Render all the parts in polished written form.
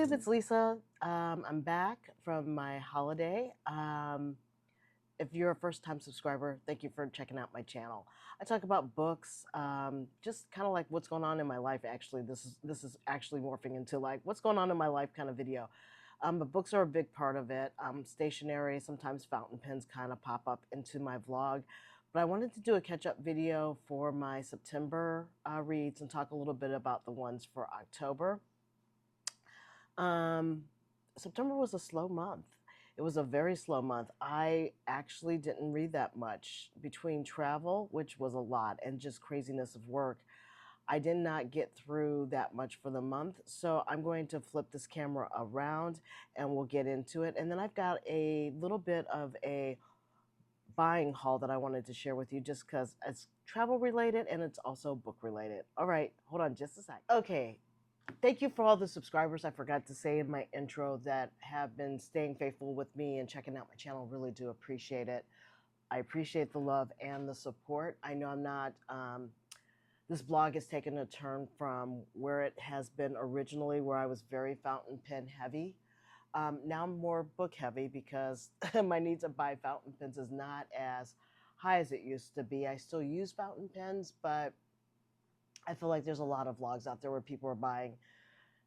YouTube, it's Lisa. I'm back from my holiday. If you're a first-time subscriber, thank you for checking out my channel. I talk about books, just kind of like what's going on in my life. Actually, this is actually morphing into like what's going on in my life kind of video. But books are a big part of it. Stationery, sometimes fountain pens kind of pop up into my vlog. But I wanted to do a catch-up video for my September reads and talk a little bit about the ones for October. Um, September was a slow month. It was a very slow month. I actually didn't read that much between travel, which was a lot, and just craziness of work. I did not get through that much for the month. So I'm going to flip this camera around and we'll get into it. And then I've got a little bit of a buying haul that I wanted to share with you just because it's travel related and it's also book related. All right, hold on just a sec. Okay, thank you for all the subscribers I forgot to say in my intro that have been staying faithful with me and checking out my channel. Really do appreciate it. I appreciate the love and the support. I know I'm not, this blog has taken a turn from where it has been originally, where I was very fountain pen heavy. Now I'm more book heavy because my need to buy fountain pens is not as high as it used to be. I still use fountain pens, but I feel like there's a lot of vlogs out there where people are buying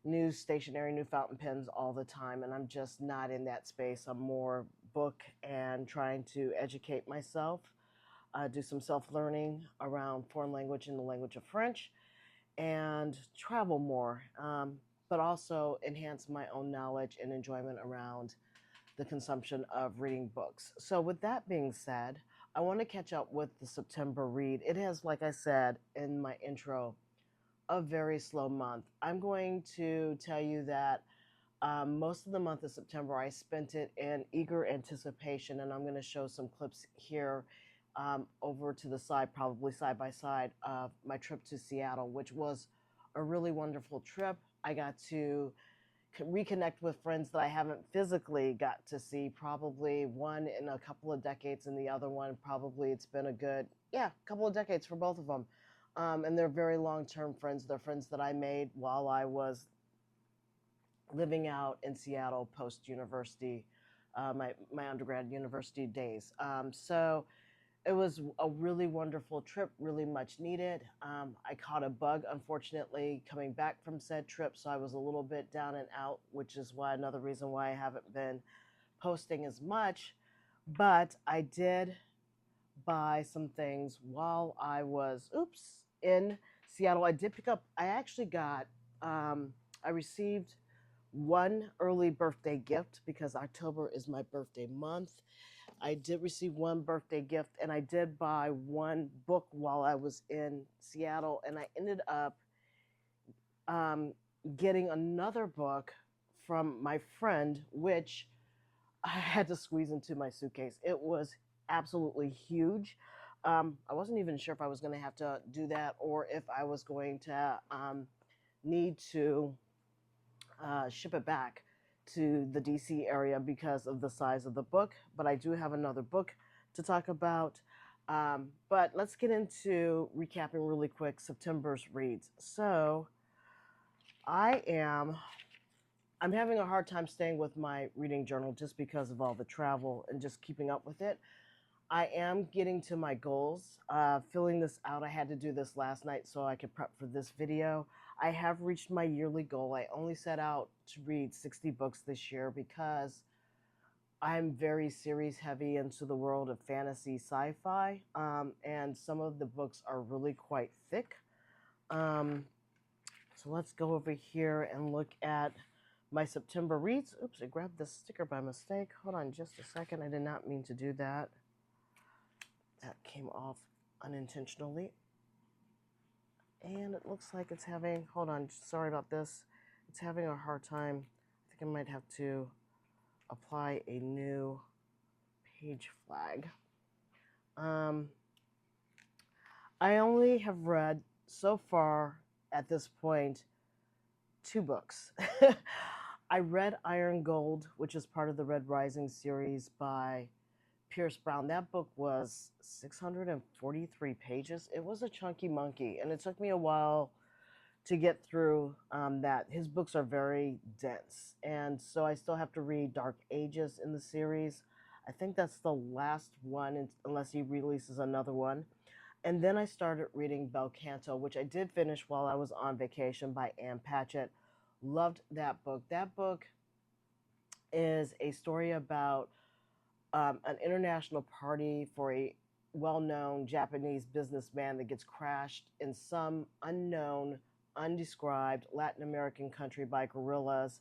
new stationery, new fountain pens all the time, and I'm just not in that space. I'm more book and trying to educate myself, do some self-learning around foreign language and the language of French, and travel more, but also enhance my own knowledge and enjoyment around the consumption of reading books. So with that being said, I want to catch up with the September read. It has, like I said in my intro, a very slow month. I'm going to tell you that most of the month of September, I spent it in eager anticipation, and I'm going to show some clips here over to the side, probably side by side, of my trip to Seattle, which was a really wonderful trip. I got to reconnect with friends that I haven't physically got to see, probably one in a couple of decades, and the other one probably it's been a good, couple of decades for both of them. And they're very long-term friends. They're friends that I made while I was living out in Seattle post-university, my undergrad university days. So it was a really wonderful trip, really much needed. I caught a bug, unfortunately, coming back from said trip, so I was a little bit down and out, which is why another reason why I haven't been posting as much. But I did buy some things while I was, in Seattle. I did pick up, I actually got, I received one early birthday gift because October is my birthday month. I did receive one birthday gift, and I did buy one book while I was in Seattle, and I ended up um, getting another book from my friend, which I had to squeeze into my suitcase. It was absolutely huge. I wasn't even sure if I was going to have to do that or if I was going to need to ship it back to the DC area because of the size of the book. But I do have another book to talk about. But let's get into recapping really quick September's reads. So I'm having a hard time staying with my reading journal just because of all the travel and just keeping up with it. I am getting to my goals. Filling this out, I had to do this last night so I could prep for this video. I have reached my yearly goal. I only set out to read 60 books this year because I'm very series heavy into the world of fantasy sci-fi, and some of the books are really quite thick. So let's go over here and look at my September reads. Oops, I grabbed this sticker by mistake. Hold on just a second. I did not mean to do that. That came off unintentionally. And it looks like it's having, hold on, sorry about this. It's having a hard time. I think I might have to apply a new page flag. I only have read so far at this point 2 books. I read Iron Gold, which is part of the Red Rising series by Pierce Brown. That book was 643 pages. It was a chunky monkey, and it took me a while to get through that. His books are very dense. And so I still have to read Dark Ages in the series. I think that's the last one, unless he releases another one. And then I started reading Bel Canto, which I did finish while I was on vacation, by Ann Patchett. Loved that book. That book is a story about an international party for a well known Japanese businessman that gets crashed in some unknown, undescribed Latin American country by guerrillas,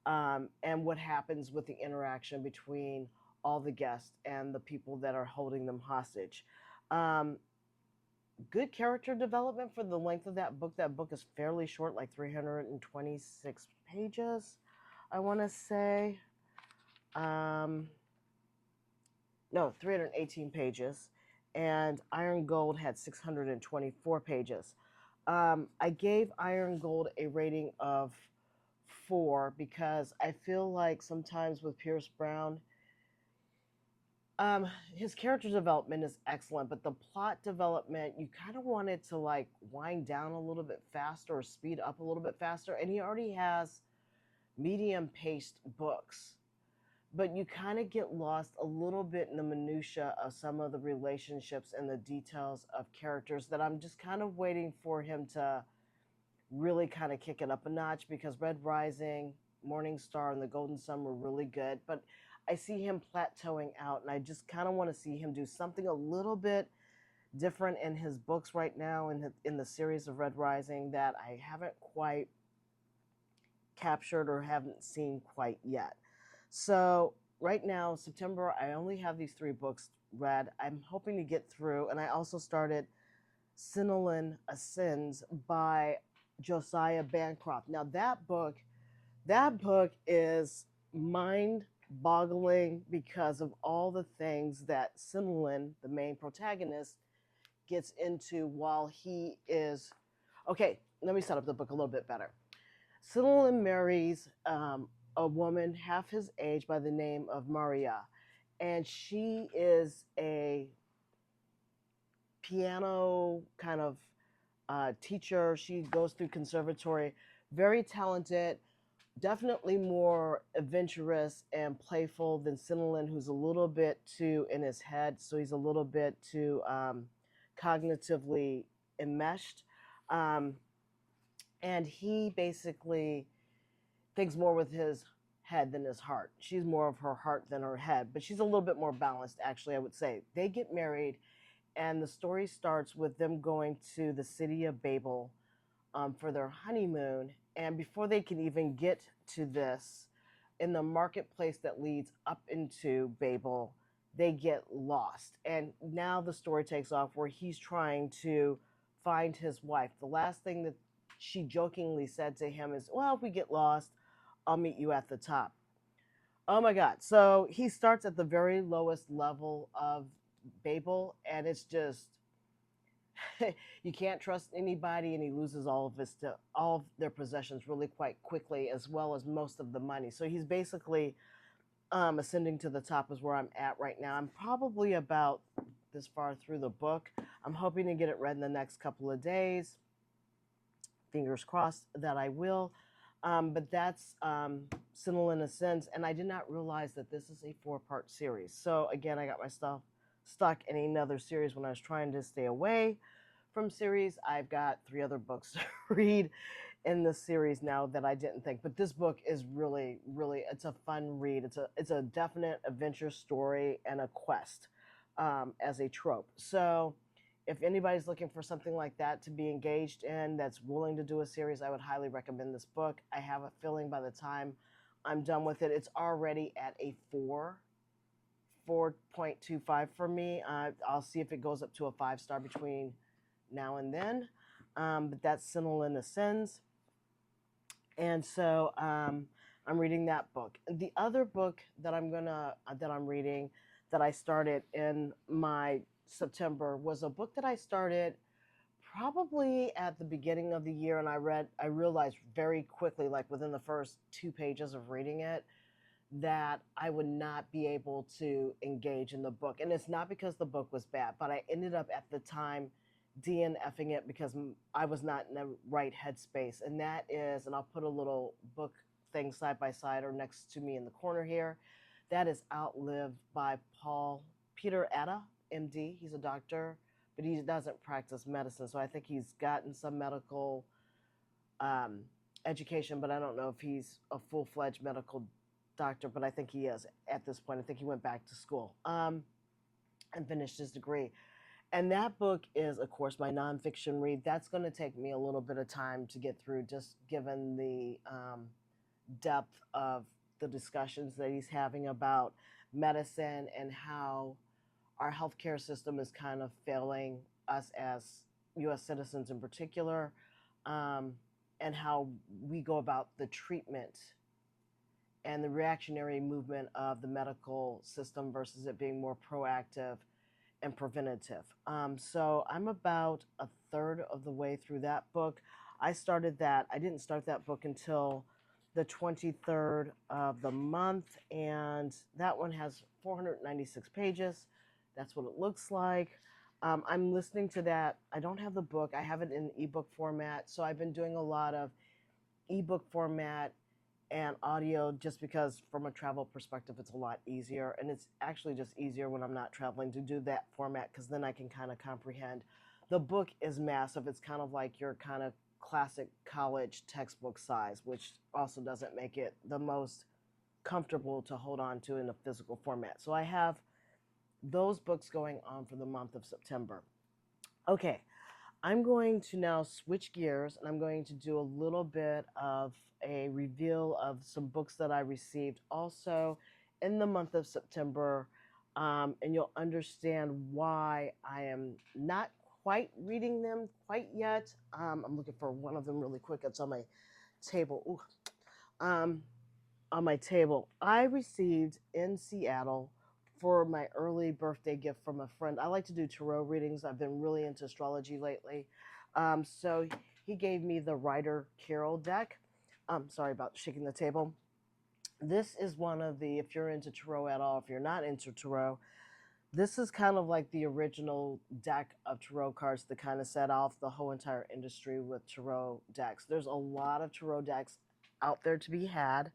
and what happens with the interaction between all the guests and the people that are holding them hostage. Um, Good character development for the length of that book. That book is fairly short, like 326 pages, I want to say. Um, no, 318 pages. And Iron Gold had 624 pages. I gave Iron Gold a rating of 4 because I feel like sometimes with Pierce Brown, his character development is excellent, but the plot development, you kind of want it to like wind down a little bit faster or speed up a little bit faster. And he already has medium paced books, but you kind of get lost a little bit in the minutia of some of the relationships and the details of characters that I'm just kind of waiting for him to really kind of kick it up a notch, because Red Rising, Morning Star, and The Golden Sun were really good, but I see him plateauing out, and I just kind of want to see him do something a little bit different in his books right now, in the series of Red Rising, that I haven't quite captured or haven't seen quite yet. So right now, September, I only have these 3 books read. I'm hoping to get through, and I also started Sinolin Ascends by Josiah Bancroft. Now that book is mind-boggling because of all the things that Sinolin, the main protagonist, gets into while he is. Okay, let me set up the book a little bit better. Sinolin marries a woman half his age by the name of Maria, and she is a piano kind of teacher. She goes through conservatory, very talented, definitely more adventurous and playful than Sinolin, who's a little bit too in his head. So he's a little bit too cognitively enmeshed. Um, and he basically thinks more with his head than his heart. She's more of her heart than her head, but she's a little bit more balanced, actually, I would say. They get married, and the story starts with them going to the city of Babel for their honeymoon. And before they can even get to this, in the marketplace that leads up into Babel, they get lost. And now the story takes off where he's trying to find his wife. The last thing that she jokingly said to him is, "Well, if we get lost, I'll meet you at the top." Oh my God. So he starts at the very lowest level of Babel, and it's just you can't trust anybody, and he loses all of their possessions really quite quickly, as well as most of the money. So he's basically ascending to the top is where I'm at right now. I'm probably about this far through the book. I'm hoping to get it read in the next couple of days. Fingers crossed that I will. But that's Sinolin Ascends, and I did not realize that this is a 4-part series. So again, I got myself stuck in another series when I was trying to stay away from series. I've got 3 other books to read in this series now that I didn't think. But this book is really, really, it's a fun read. It's a definite adventure story and a quest as a trope. So if anybody's looking for something like that to be engaged in, that's willing to do a series, I would highly recommend this book. I have a feeling by the time I'm done with it, it's already at a 4.25 for me. I'll see if it goes up to a 5-star between now and then. But that's Sinolin Ascends. And so I'm reading that book. The other book that I'm reading that I started in my September was a book that I started probably at the beginning of the year, and I realized very quickly, like within the first 2 pages of reading it, that I would not be able to engage in the book. And it's not because the book was bad, but I ended up at the time DNFing it because I was not in the right headspace. And that is, and I'll put a little book thing side by side or next to me in the corner here. That is Outlived by Peter Atta, MD. He's a doctor, but he doesn't practice medicine. So I think he's gotten some medical um, education, but I don't know if he's a full fledged medical doctor, but I think he is at this point. I think he went back to school and finished his degree. And that book is, of course, my nonfiction read. That's going to take me a little bit of time to get through, just given the depth of the discussions that he's having about medicine and how our healthcare system is kind of failing us as U.S. citizens in particular, um, and how we go about the treatment and the reactionary movement of the medical system versus it being more proactive and preventative. So I'm about a third of the way through that book. I didn't start that book until the 23rd of the month, and that one has 496 pages. That's what it looks like. I'm listening to that. I don't have the book, I have it in ebook format. So I've been doing a lot of ebook format and audio just because from a travel perspective it's a lot easier, and it's actually just easier when I'm not traveling to do that format because then I can kind of comprehend. The book is massive. It's kind of like your kind of classic college textbook size, which also doesn't make it the most comfortable to hold on to in a physical format. So I have those books going on for the month of September. Okay, I'm going to now switch gears and I'm going to do a little bit of a reveal of some books that I received also in the month of September. And you'll understand why I am not quite reading them quite yet. I'm looking for one of them really quick. It's on my table. Ooh. On my table, I received in Seattle for my early birthday gift from a friend. I like to do tarot readings. I've been really into astrology lately. So he gave me the Rider Carroll deck. Sorry about shaking the table. This is one of the, if you're into tarot at all, if you're not into tarot, this is kind of like the original deck of tarot cards to kind of set off the whole entire industry with tarot decks. There's a lot of tarot decks out there to be had.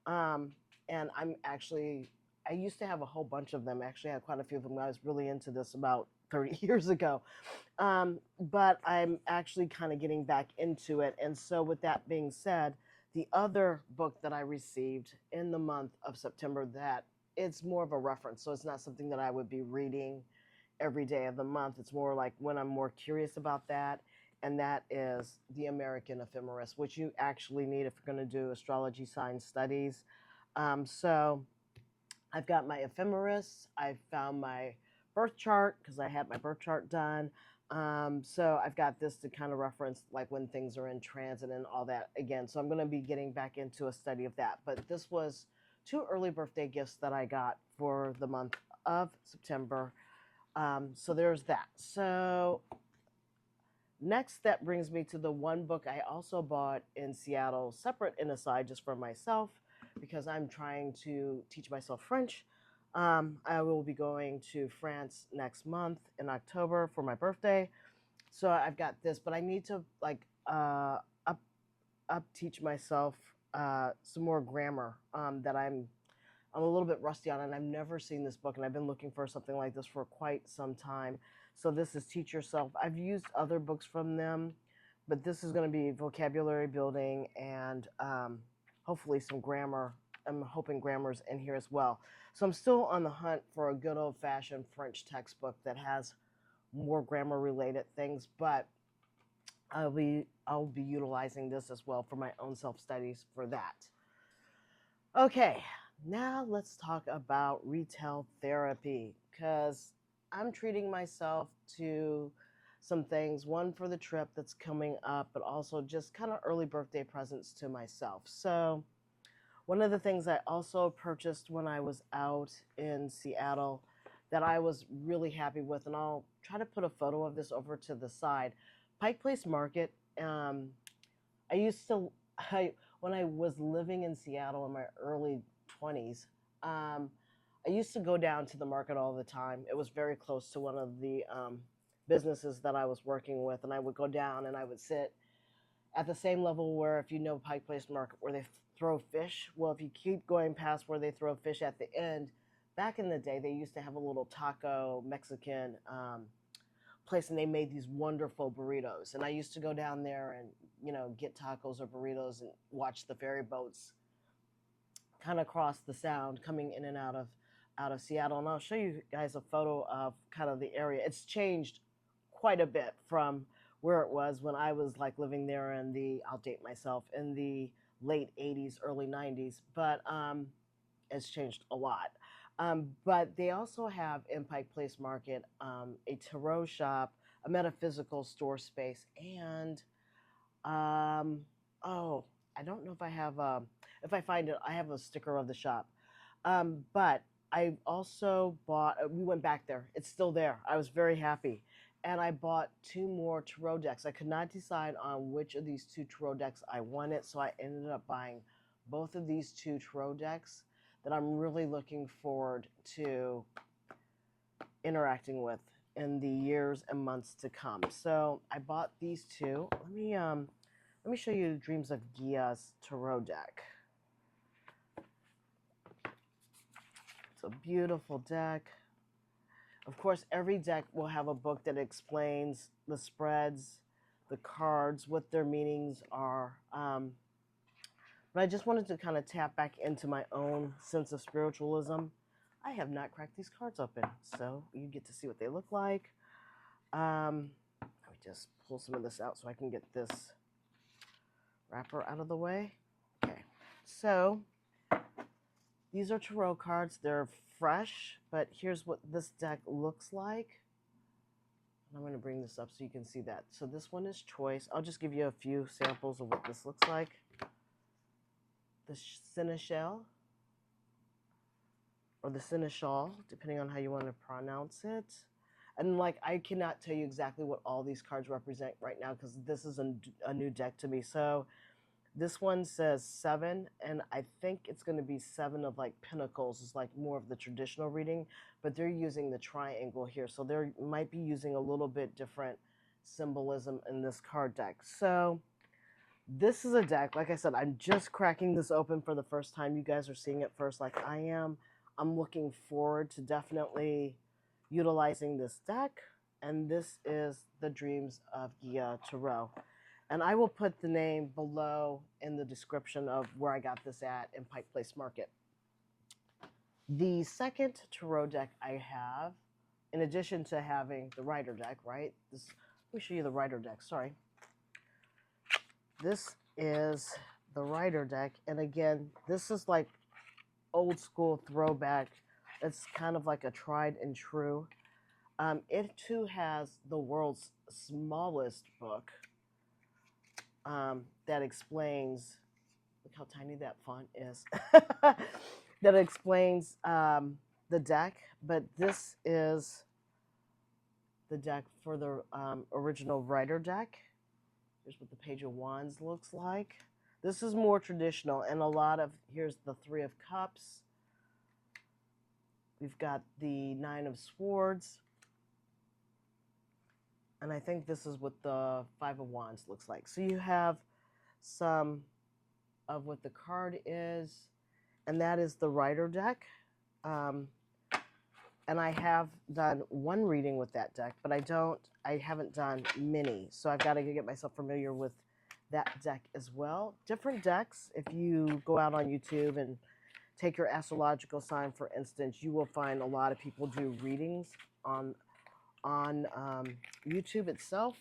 Um, and I used to have a whole bunch of them. Actually, I had quite a few of them. I was really into this about 30 years ago. But I'm actually kind of getting back into it. And so, with that being said, the other book that I received in the month of September, that it's more of a reference. So, it's not something that I would be reading every day of the month. It's more like when I'm more curious about that. And that is The American Ephemeris, which you actually need if you're going to do astrology sign studies. So, I've got my ephemeris. I found my birth chart because I had my birth chart done. So I've got this to kind of reference like when things are in transit and all that again. So I'm going to be getting back into a study of that. But this was 2 early birthday gifts that I got for the month of September. So there's that. So next, that brings me to the one book I also bought in Seattle, separate and aside just for myself, because I'm trying to teach myself French. I will be going to France next month in October for my birthday. So I've got this, but I need to like up teach myself some more grammar that I'm a little bit rusty on, and I've never seen this book, and I've been looking for something like this for quite some time. So this is Teach Yourself. I've used other books from them, but this is going to be vocabulary building and hopefully some grammar. I'm hoping grammar's in here as well. So I'm still on the hunt for a good old-fashioned French textbook that has more grammar-related things, but I'll be utilizing this as well for my own self-studies for that. Okay, now let's talk about retail therapy, because I'm treating myself to some things, one for the trip that's coming up, but also just kind of early birthday presents to myself. So one of the things I also purchased when I was out in Seattle that I was really happy with, and I'll try to put a photo of this over to the side, Pike Place Market. I used to, when I was living in Seattle in my early 20s, I used to go down to the market all the time. It was very close to one of the businesses that I was working with, and I would go down and I would sit at the same level where, if you know Pike Place Market, where they throw fish. Well, if you keep going past where they throw fish at the end, back in the day, they used to have a little taco Mexican place, and they made these wonderful burritos. And I used to go down there and get tacos or burritos and watch the ferry boats kind of cross the sound coming in and out of Seattle. And I'll show you guys a photo of kind of the area. It's changed quite a bit from where it was when I was like living there in the, I'll date myself, in the late 80s, early 90s, but it's changed a lot. But they also have in Pike Place Market a tarot shop, a metaphysical store space, and oh, I don't know if I have, if I find it, I have a sticker of the shop. But I also bought, we went back there. It's still there. I was very happy. And I bought 2 more tarot decks. I could not decide on which of these 2 tarot decks I wanted, so I ended up buying both of these 2 tarot decks that I'm really looking forward to interacting with in the years and months to come. So I bought these 2. Let me show you Dreams of Gia's tarot deck. It's a beautiful deck. Of course, every deck will have a book that explains the spreads, the cards, what their meanings are. But I just wanted to kind of tap back into my own sense of spiritualism. I have not cracked these cards open, so you get to see what they look like. Let me just pull some of this out so I can get this wrapper out of the way. Okay, so these are tarot cards. They're fresh, but here's what this deck looks like. I'm going to bring this up so you can see that. So this one is choice. I'll just give you a few samples of what this looks like. The Seneschal, or the Seneschal, depending on how you want to pronounce it. And like, I cannot tell you exactly what all these cards represent right now because this is a new deck to me. So this one says 7, and I think it's going to be 7 of like pentacles. It's like more of the traditional reading, but they're using the triangle here. So they might be using a little bit different symbolism in this card deck. So this is a deck, like I said, I'm just cracking this open for the first time. You guys are seeing it first like I am. I'm looking forward to definitely utilizing this deck. And this is the Dreams of Gia Tarot. And I will put the name below in the description of where I got this at in Pike Place Market. The second tarot deck I have, in addition to having the Rider deck, right? Let me show you the Rider deck, sorry. This is the Rider deck. And again, this is like old school throwback. It's kind of like a tried and true. It too has the world's smallest book. That explains, look how tiny that font is, that explains the deck, but this is the deck for the original Rider deck. Here's what the Page of Wands looks like. This is more traditional, and a lot of, here's the 3 of Cups. We've got the 9 of Swords. And I think this is what the 5 of Wands looks like. So you have some of what the card is, and that is the Rider deck. And I have done 1 reading with that deck, but I haven't done many. So I've got to get myself familiar with that deck as well. Different decks, if you go out on YouTube and take your astrological sign, for instance, you will find a lot of people do readings on YouTube itself,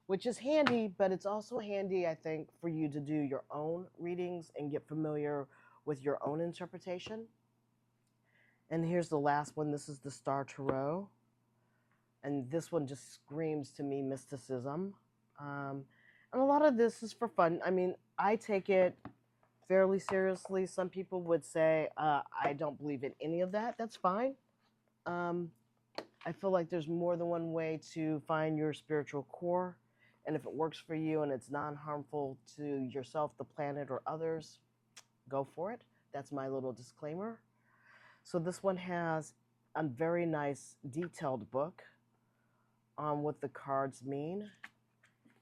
which is handy, but it's also handy, I think, for you to do your own readings and get familiar with your own interpretation. And here's the last one. This is the Star Tarot. And this one just screams to me mysticism. And a lot of this is for fun. I mean, I take it fairly seriously. Some people would say, I don't believe in any of that. That's fine. I feel like there's more than one way to find your spiritual core. And if it works for you and it's non-harmful to yourself, the planet, or others, go for it. That's my little disclaimer. So this one has a very nice detailed book. on what the cards mean.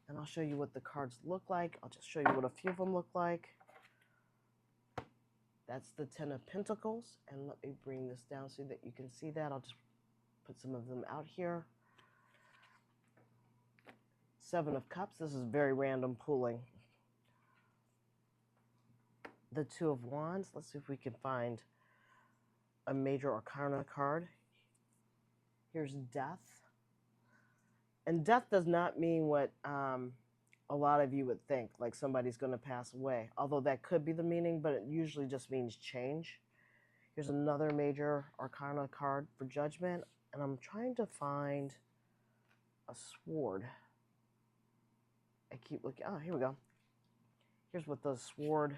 And I'll show you what the cards look like. I'll just show you what a few of them look like. That's the Ten of Pentacles. And let me bring this down so that you can see that. I'll just put some of them out here. Seven of Cups. This is very random pulling. The Two of Wands. Let's see if we can find a major arcana card. Here's Death. And death does not mean what a lot of you would think, like somebody's going to pass away. Although that could be the meaning, but it usually just means change. Here's another major arcana card for Judgment. And I'm trying to find a sword. I keep looking. Oh, here we go. Here's what the sword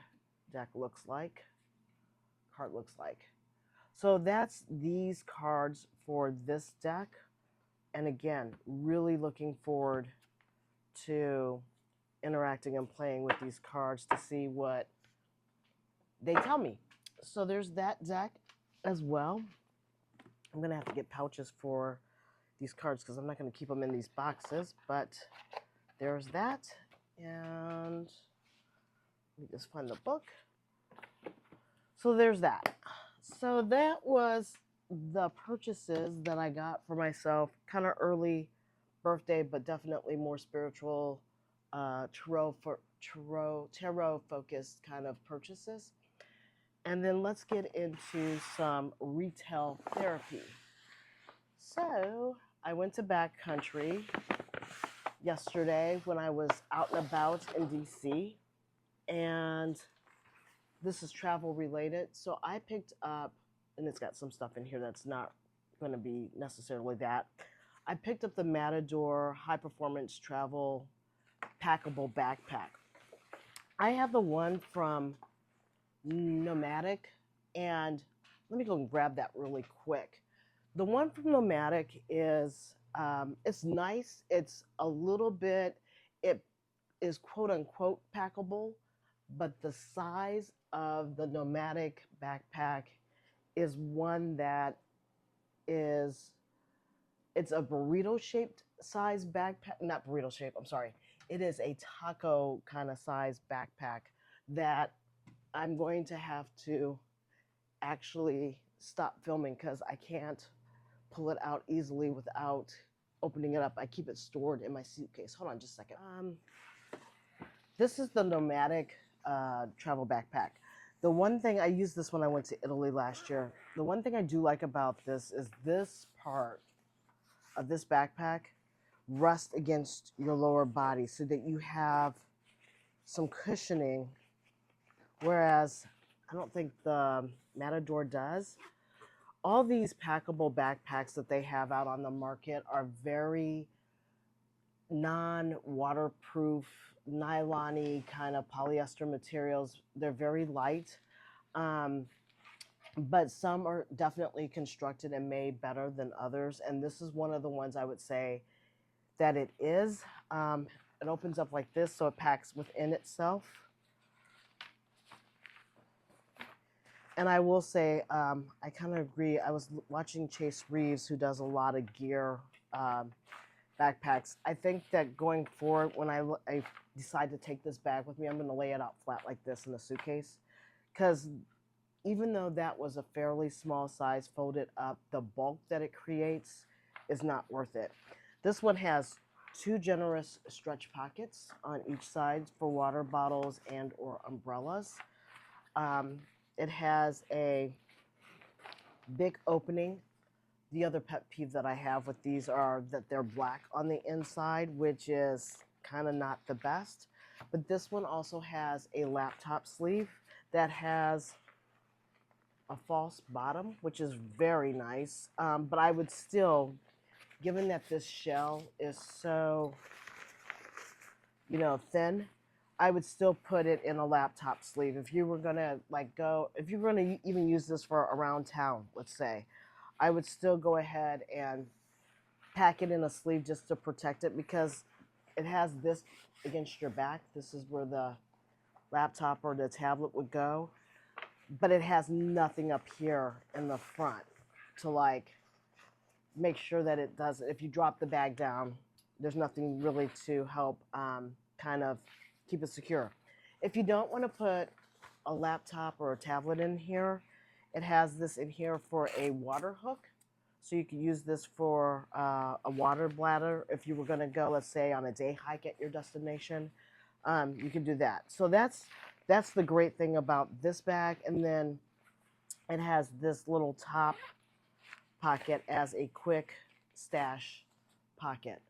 deck looks like. Card looks like. So that's these cards for this deck. And again, really looking forward to interacting and playing with these cards to see what they tell me. So there's that deck as well. I'm going to have to get pouches for these cards because I'm not going to keep them in these boxes. But there's that. And let me just find the book. So there's that. So that was the purchases that I got for myself, kind of early birthday, but definitely more spiritual, tarot focused kind of purchases. And then let's get into some retail therapy. So I went to backcountry yesterday when I was out and about in DC, and this is travel related. So I picked up, and it's got some stuff in here that's not going to be necessarily that. I picked up the Matador High Performance Travel Packable Backpack. I have the one from Nomadic, and let me go and grab that really quick. The one from Nomadic is, it's nice. It's a little bit, it is quote unquote packable, but the size of the Nomadic backpack is one that is, it's a burrito shaped size backpack, not burrito shape, I'm sorry. It is a taco kind of size backpack that I'm going to have to actually stop filming because I can't pull it out easily without opening it up. I keep it stored in my suitcase. Hold on just a second. This is the Nomadic travel backpack. The one thing, I used this when I went to Italy last year. The one thing I do like about this is this part of this backpack rests against your lower body so that you have some cushioning, whereas I don't think the Matador does. All these packable backpacks that they have out on the market are very non-waterproof, nylon-y kind of polyester materials. They're very light, but some are definitely constructed and made better than others. And this is one of the ones I would say that it is. It opens up like this, so it packs within itself. And I will say, I kind of agree. I was watching Chase Reeves, who does a lot of gear backpacks. I think that going forward, when I decide to take this bag with me, I'm going to lay it out flat like this in the suitcase. Because even though that was a fairly small size folded up, the bulk that it creates is not worth it. This one has 2 generous stretch pockets on each side for water bottles and or umbrellas. It has a big opening. The other pet peeve that I have with these are that they're black on the inside, which is kind of not the best. But this one also has a laptop sleeve that has a false bottom, which is very nice. But I would still, given that this shell is so, thin, I would still put it in a laptop sleeve. If you were gonna if you were gonna even use this for around town, let's say, I would still go ahead and pack it in a sleeve just to protect it, because it has this against your back. This is where the laptop or the tablet would go, but it has nothing up here in the front to make sure that it doesn't, if you drop the bag down, there's nothing really to help kind of keep it secure. If you don't want to put a laptop or a tablet in here, it has this in here for a water hook. So you can use this for a water bladder if you were going to go, let's say, on a day hike at your destination. You can do that. So that's the great thing about this bag. And then it has this little top pocket as a quick stash pocket.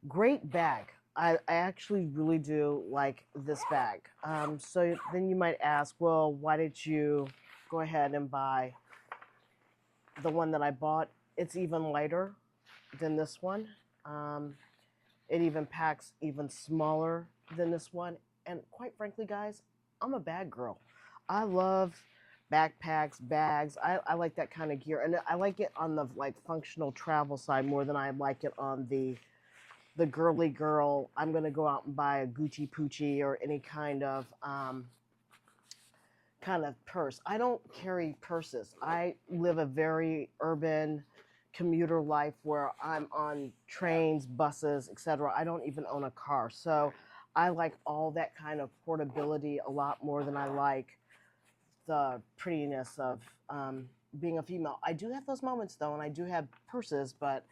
Great bag. I actually really do like this bag. So then you might ask, well, why did you go ahead and buy the one that I bought? It's even lighter than this one. It even packs even smaller than this one. And quite frankly, guys, I'm a bag girl. I love backpacks, bags. I like that kind of gear. And I like it on the like functional travel side more than I like it on the girly girl. I'm going to go out and buy a Gucci Poochie or any kind of purse. I don't carry purses. I live a very urban commuter life where I'm on trains, buses, etc. I don't even own a car. So I like all that kind of portability a lot more than I like the prettiness of being a female. I do have those moments though, and I do have purses, but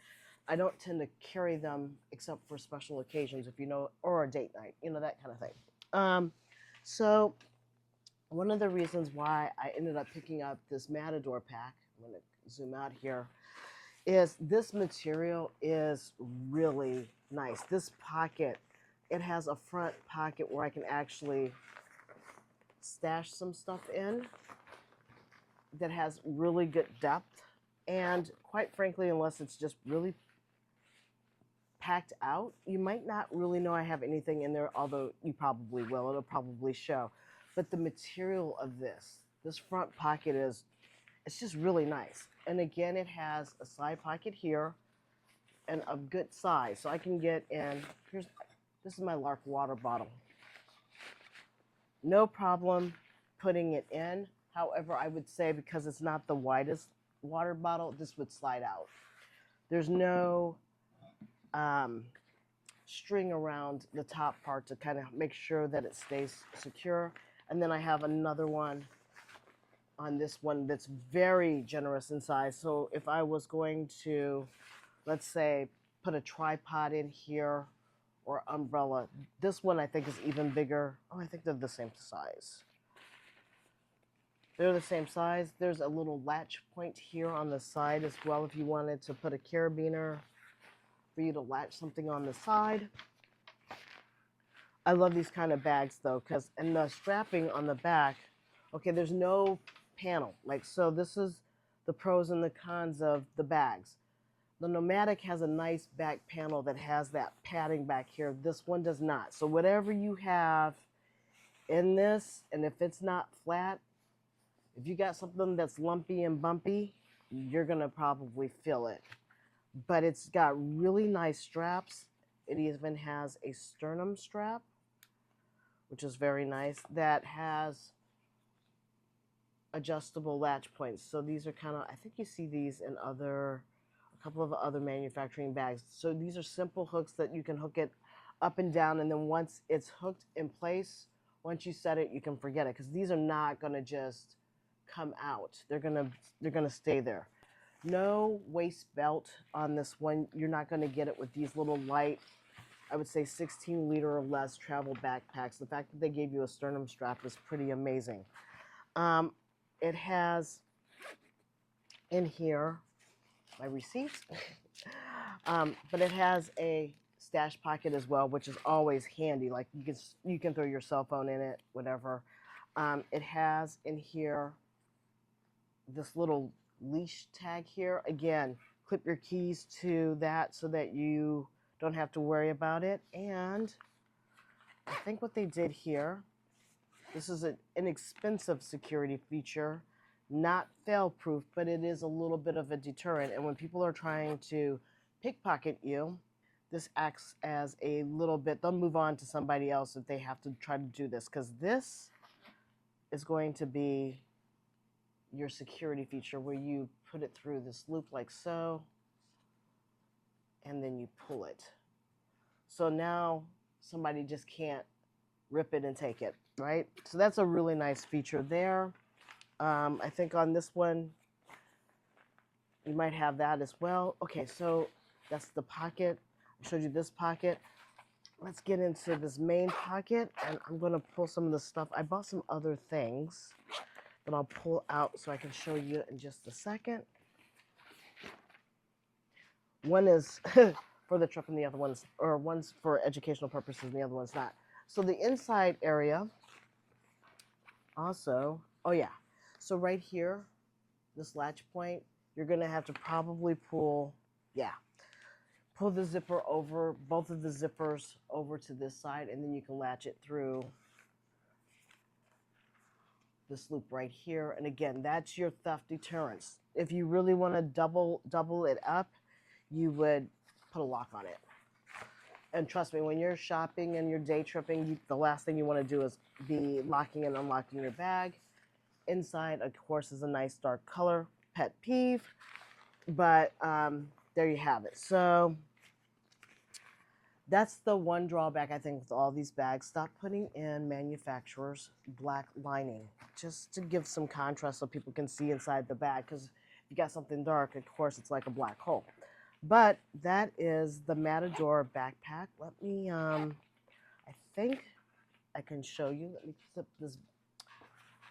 I don't tend to carry them except for special occasions, if you know, or a date night, you know, that kind of thing. So one of the reasons why I ended up picking up this Matador pack, I'm going to zoom out here, is this material is really nice. This pocket, it has a front pocket where I can actually stash some stuff in that has really good depth. And quite frankly, unless it's just really packed out, you might not really know I have anything in there, although you probably will. It'll probably show. But the material of this front pocket it's just really nice. And again, it has a side pocket here and a good size. So I can get in, this is my Lark water bottle. No problem putting it in. However, I would say because it's not the widest water bottle, this would slide out. There's no string around the top part to kind of make sure that it stays secure. And then I have another one on this one that's very generous in size. So if I was going to, let's say, put a tripod in here or umbrella, this one I think is even bigger. Oh, I think they're the same size. They're the same size. There's a little latch point here on the side as well if you wanted to put a carabiner for you to latch something on the side. I love these kind of bags though, and the strapping on the back, okay, there's no panel. Like, so this is the pros and the cons of the bags. The Nomadic has a nice back panel that has that padding back here. This one does not. So whatever you have in this, and if it's not flat, if you got something that's lumpy and bumpy, you're gonna probably feel it. But it's got really nice straps. It even has a sternum strap, which is very nice, that has adjustable latch points. So these are kind of, I think you see these in a couple of other manufacturing bags. So these are simple hooks that you can hook it up and down, and then once it's hooked in place, once you set it, you can forget it, because these are not gonna just come out. They're gonna stay there. No waist belt on this one. You're not gonna get it with these little light, I would say 16 liter or less travel backpacks. The fact that they gave you a sternum strap is pretty amazing. It has in here my receipts, but it has a stash pocket as well, which is always handy. Like you can throw your cell phone in it, whatever. It has in here this little leash tag here. Again, clip your keys to that so that you don't have to worry about it. And I think what they did here, this is an inexpensive security feature, not fail-proof, but it is a little bit of a deterrent. And when people are trying to pickpocket you, this acts as a little bit, they'll move on to somebody else if they have to try to do this, because this is going to be your security feature where you put it through this loop like so, and then you pull it. So now somebody just can't rip it and take it, right? So that's a really nice feature there. I think on this one, you might have that as well. Okay, so that's the pocket. I showed you this pocket. Let's get into this main pocket, and I'm going to pull some of the stuff. I bought some other things that I'll pull out so I can show you in just a second. One is for the trip and the other one's, or one's for educational purposes and the other one's not. So the inside area also, oh yeah, so right here, this latch point, you're going to have to probably pull the zipper over, both of the zippers over to this side, and then you can latch it through this loop right here. And again, that's your theft deterrence. If you really want to double it up, you would put a lock on it. And trust me, when you're shopping and you're day tripping, the last thing you want to do is be locking and unlocking your bag. Inside, of course, is a nice dark color, pet peeve, but there you have it. So that's the one drawback, I think, with all these bags. Stop putting in manufacturer's black lining, just to give some contrast so people can see inside the bag, because if you got something dark, of course, it's like a black hole. But that is the Matador backpack. Let me, I think I can show you. Let me flip this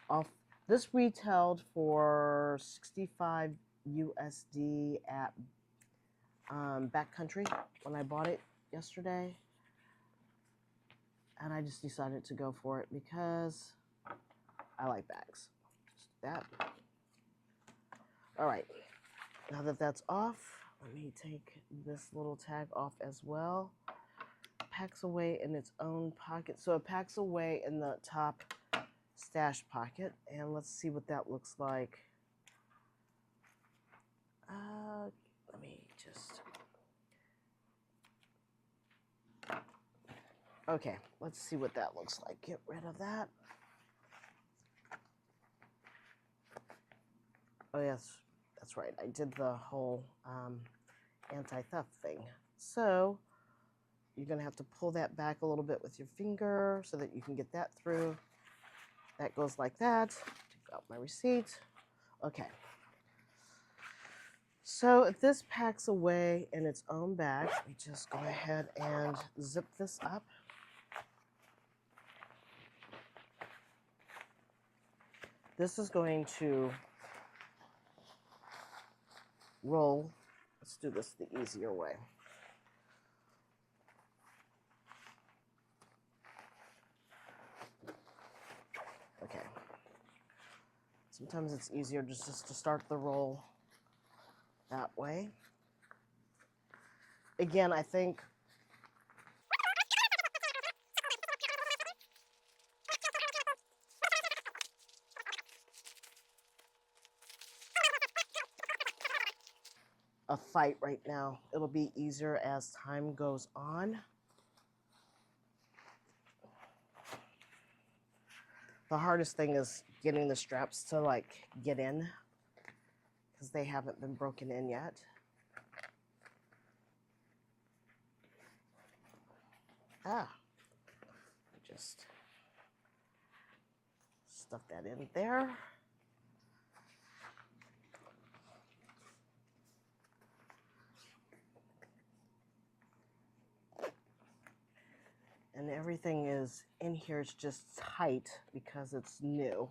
off. This retailed for 65 USD at Backcountry when I bought it yesterday. And I just decided to go for it because I like bags. Just that. All right. Now that that's off, let me take this little tag off as well. Packs away in its own pocket. So it packs away in the top stash pocket. And let's see what that looks like. Let me just... Okay, let's see what that looks like. Get rid of that. Oh yes, that's right. I did the whole anti-theft thing. So you're going to have to pull that back a little bit with your finger so that you can get that through. That goes like that. Take out my receipt. Okay. So if this packs away in its own bag, we just go ahead and zip this up. This is going to roll. Let's do this the easier way. Okay. Sometimes it's easier just to start the roll that way. Again, I think a fight right now. It'll be easier as time goes on. The hardest thing is getting the straps to like get in because they haven't been broken in yet. Just stuff that in there. And everything is in here, it's just tight because it's new.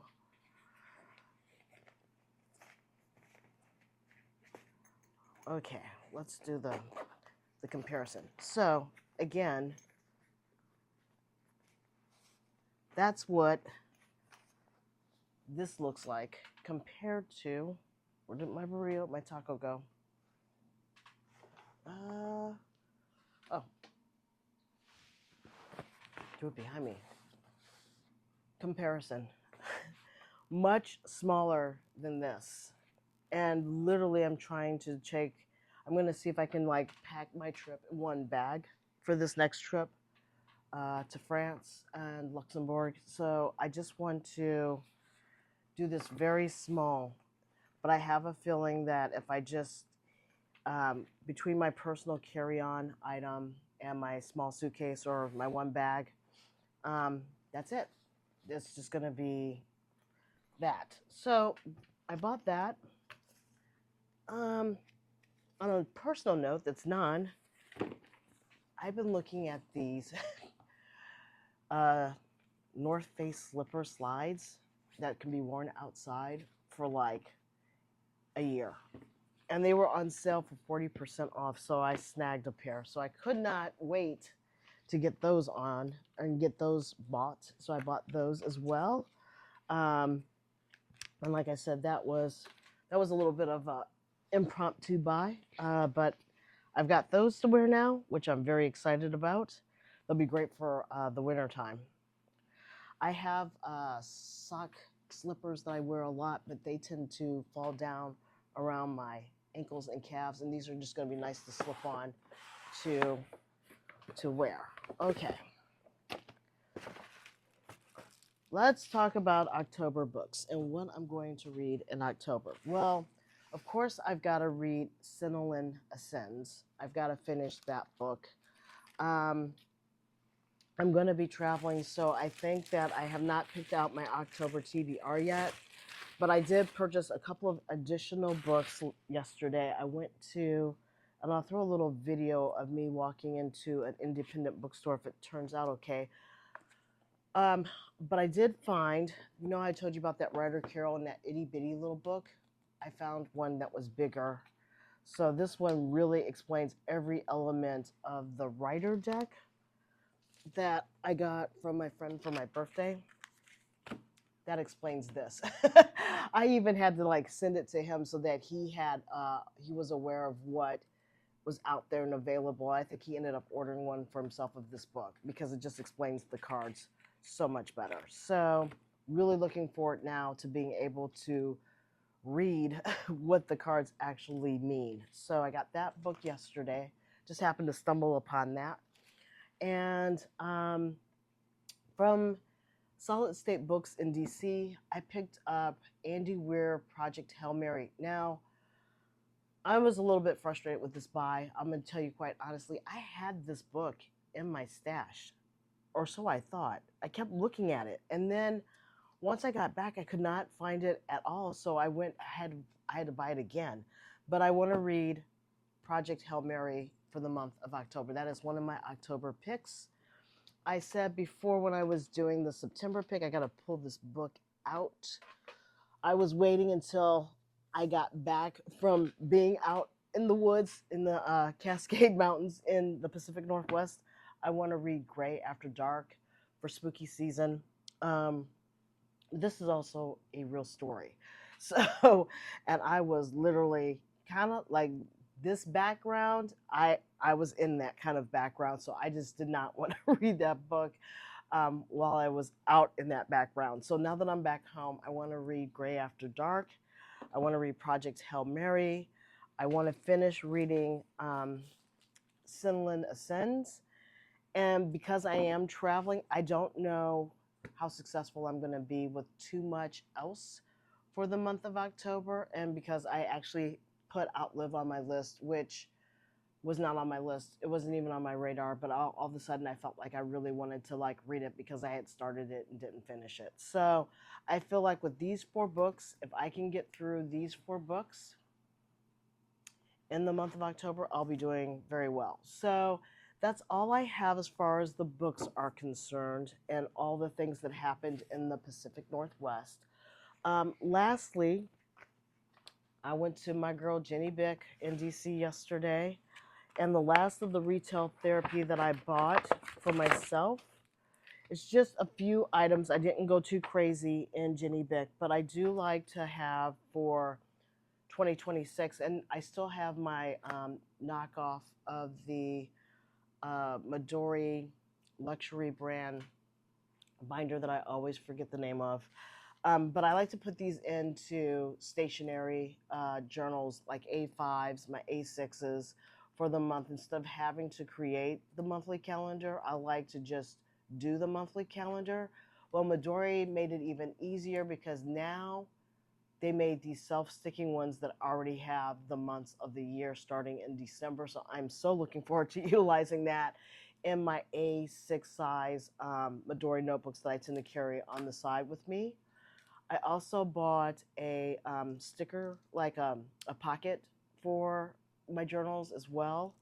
Okay, let's do the comparison. So again, that's what this looks like compared to, where did my burrito, my taco go? Oh, do it behind me. Comparison. Much smaller than this. And literally I'm trying to take, I'm going to see if I can like pack my trip in one bag for this next trip to France and Luxembourg. So I just want to do this very small, but I have a feeling that if I just between my personal carry-on item and my small suitcase or my one bag, that's it. It's just going to be that. So I bought that. On a personal note, that's non. I've been looking at these uh, North Face slipper slides that can be worn outside for like a year. And they were on sale for 40% off, so I snagged a pair. So I could not wait to get those on and get those bought. So I bought those as well. Um, and like I said, that was a little bit of a impromptu buy, but I've got those to wear now, which I'm very excited about. They'll be great for the winter time. I have sock slippers that I wear a lot, but they tend to fall down around my ankles and calves, and these are just going to be nice to slip on to wear. Okay. Let's talk about October books and what I'm going to read in October. Well, of course, I've got to read Cinnamon Ascends. I've got to finish that book. I'm going to be traveling, so I think that I have not picked out my October TBR yet, but I did purchase a couple of additional books yesterday. I went to, and I'll throw a little video of me walking into an independent bookstore if it turns out okay. But I did find, you know, I told you about that Writer Carol and that itty bitty little book. I found one that was bigger. So this one really explains every element of the writer deck that I got from my friend for my birthday. That explains this. I even had to like send it to him so that he was aware of what was out there and available. I think he ended up ordering one for himself of this book because it just explains the cards so much better. So really looking forward now to being able to read what the cards actually mean. So I got that book yesterday. Just happened to stumble upon that. And from Solid State Books in DC, I picked up Andy Weir Project Hail Mary. Now, I was a little bit frustrated with this buy. I'm going to tell you quite honestly, I had this book in my stash, or so I thought. I kept looking at it, and then once I got back, I could not find it at all, so I had to buy it again. But I want to read Project Hail Mary for the month of October. That is one of my October picks. I said before when I was doing the September pick, I got to pull this book out. I was waiting until I got back from being out in the woods in the Cascade Mountains in the Pacific Northwest. I want to read Gray After Dark for spooky season. This is also a real story. So, and I was literally kind of like this background. I was in that kind of background, so I just did not want to read that book while I was out in that background. So now that I'm back home, I want to read Gray After Dark. I want to read Project Hail Mary. I want to finish reading Cinnamon Ascends. And because I am traveling, I don't know how successful I'm going to be with too much else for the month of October. And because I actually put Outlive on my list, which was not on my list. It wasn't even on my radar, but all of a sudden I felt like I really wanted to like read it because I had started it and didn't finish it. So I feel like with these 4 books, if I can get through these 4 books in the month of October, I'll be doing very well. So that's all I have as far as the books are concerned and all the things that happened in the Pacific Northwest. Lastly, I went to my girl Jenny Bick in DC yesterday, and the last of the retail therapy that I bought for myself, it's just a few items. I didn't go too crazy in Jenny Bick, but I do like to have for 2026, and I still have my knockoff of the Midori luxury brand binder that I always forget the name of. But I like to put these into stationery journals like A5s, my A6s for the month. Instead of having to create the monthly calendar, I like to just do the monthly calendar. Well, Midori made it even easier because now they made these self-sticking ones that already have the months of the year starting in December. So I'm so looking forward to utilizing that in my A6 size Midori notebooks that I tend to carry on the side with me. I also bought a sticker, like a pocket for my journals as well.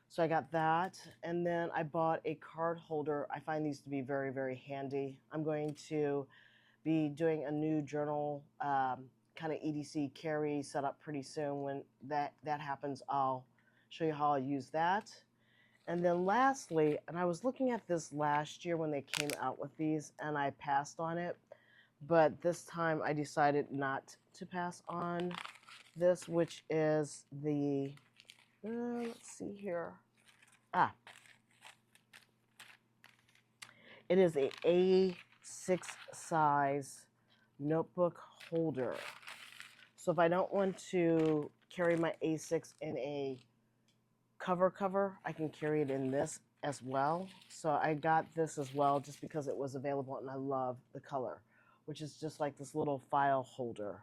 So I got that. And then I bought a card holder. I find these to be very, very handy. I'm going to be doing a new journal kind of EDC carry setup pretty soon. When that happens, I'll show you how I'll use that. And then lastly, and I was looking at this last year when they came out with these, and I passed on it. But this time I decided not to pass on this, which is the, let's see here. It is a A6 size notebook holder. So if I don't want to carry my A6 in a cover, I can carry it in this as well. So I got this as well just because it was available and I love the color, which is just like this little file holder.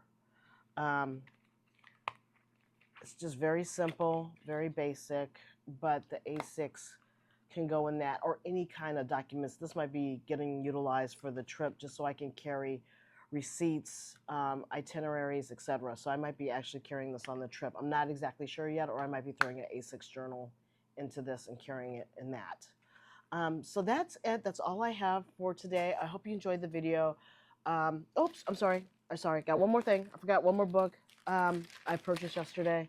It's just very simple, very basic, but the A6 can go in that or any kind of documents. This might be getting utilized for the trip just so I can carry receipts, itineraries, etc. So I might be actually carrying this on the trip. I'm not exactly sure yet, or I might be throwing an A6 journal into this and carrying it in that. So that's it. That's all I have for today. I hope you enjoyed the video. Oops, I'm sorry. Got one more thing. I forgot one more book I purchased yesterday.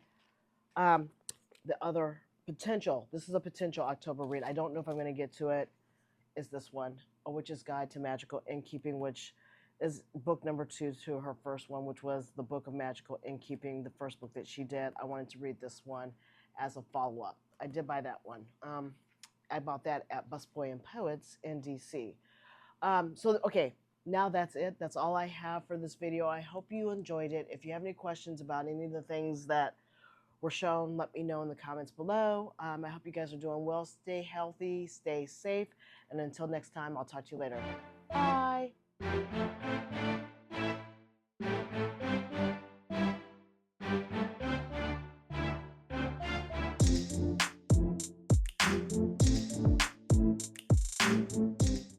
The other potential. This is a potential October read. I don't know if I'm going to get to it. Is this one, A Witch's Guide to Magical Innkeeping, which is book number 2 to her first one, which was the Book of Magical Innkeeping, the first book that she did. I wanted to read this one as a follow-up. I did buy that one. I bought that at Busboy and Poets in DC. Okay, now that's it. That's all I have for this video. I hope you enjoyed it. If you have any questions about any of the things that were shown, let me know in the comments below. I hope you guys are doing well. Stay healthy, stay safe, and until next time, I'll talk to you later. Bye.